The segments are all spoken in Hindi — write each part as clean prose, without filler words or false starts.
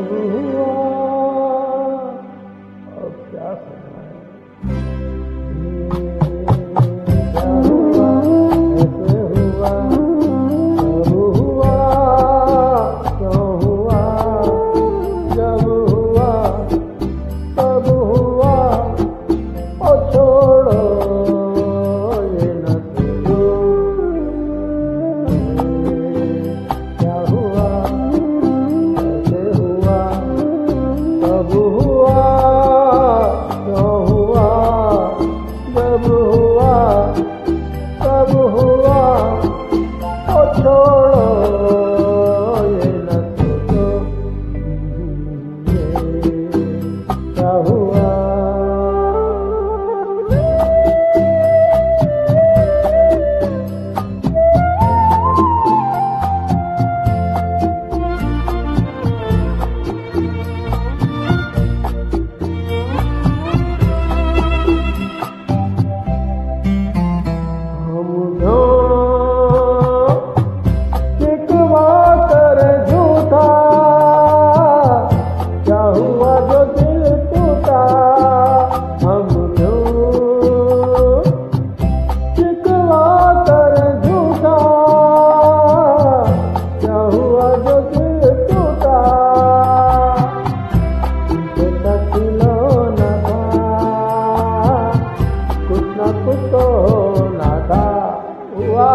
जब हुआ, अब क्या सुनाए, क्या हुआ, ऐसे हुआ, कब हुआ, क्यों हुआ, जब हुआ, कब हुआ, ओ छोड़ो ये न सोचो, क्या हुआ, कैसे हुआ, कब हुआ, क्यों हुआ, जब हुआ, कब हुआ, ओ छोड़ो ये न सोचो, क्या हुआ। कुछ तो ना था, हुआ,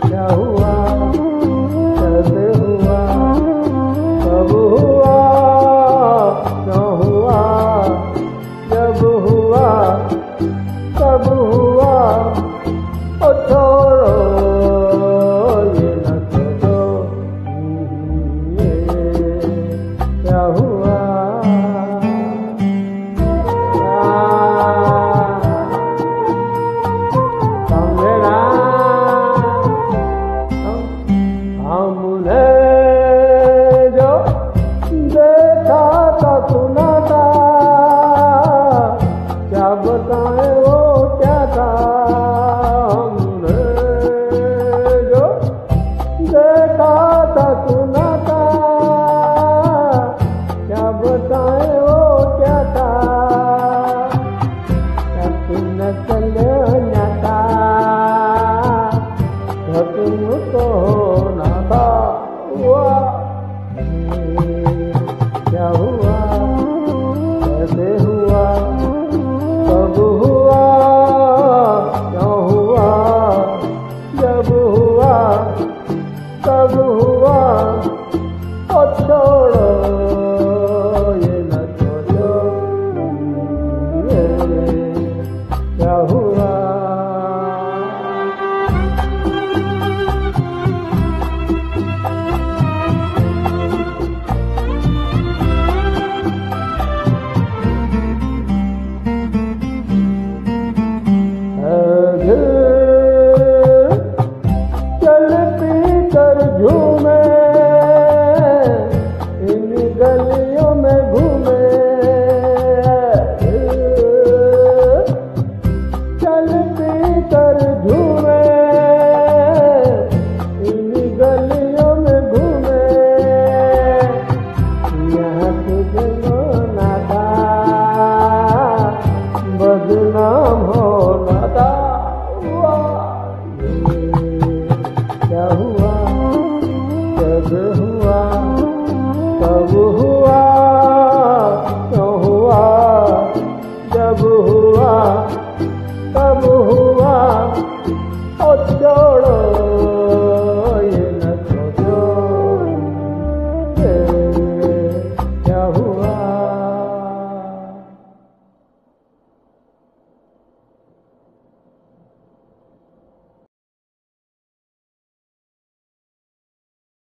क्या हुआ, कैसे हुआ, कब हुआ, क्यों हुआ, जब हुआ, कब हुआ, ओ छोड़ो ये न सोचो, क्या हुआ। हमने जो देखा था, सुना था, क्या बताएं वो क्या था। हमने जो देखा था, सुना था, क्या बताएं वो क्या था। तुमने चलना था, तुम तो ना था, हुआ, क्या हुआ, कैसे हुआ, कब हुआ, क्यों हुआ, जब हुआ, कब हुआ, ओ छोड़ो ये न सोचो, क्या हुआ। चल पी कर झूमे, इन गलियों में घूमे, चल पी कर झूमे, इन गलियों में घूमे, यहाँ तुझे होना था, बदनाम होना था, हुआ, क्या हुआ, कैसे हुआ, कब हुआ, क्यों हुआ, जब हुआ, कब हुआ, ओ